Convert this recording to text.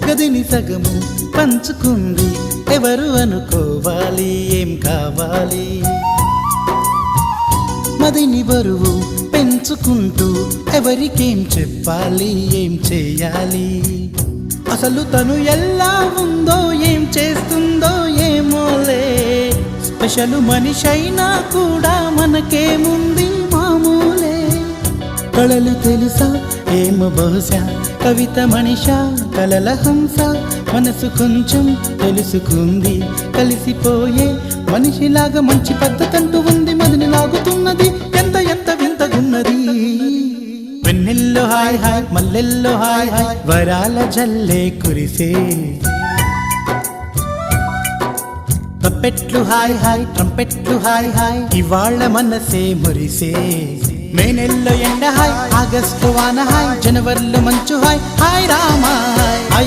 గదిని సగము పంచుకుంది ఎవరు అనుకోవాలి ఏం కావాలి మదిని బరువు పెంచుకుంటూ ఎవరికేం చెప్పాలి ఏం చేయాలి అసలు తను ఎలా ఉందో ఏం చేస్తుందో ఏమోలే స్పెషల్ మనిషైనా కూడా మనకేముంది మామూలే కళలు తెలుసా ఏమో బహుశా కవిత మనిషా కలల హంస మనసు కొంచెం తెలుసుకుంది కలిసిపోయే మనిషిలాగా మంచి పద్ధతంటూ ఉంది మదిని లాగుతున్నది ఎంత ఎంత వింతగున్నది వెన్నెల్లో హాయ్ హాయ్ మల్లెల్లో హాయ్ హాయ్ వరాల జల్లే కురిసే తప్పెట్లు హాయ్ హాయ్ ట్రంపెట్లు హాయ్ హాయ్ ఇవాళ్ళ మనసే మురిసే మే నెలలో ఎండ హాయ్ ఆగస్టు వాన హాయ్ జనవరిలో మంచు హాయ్ హాయ్ రామా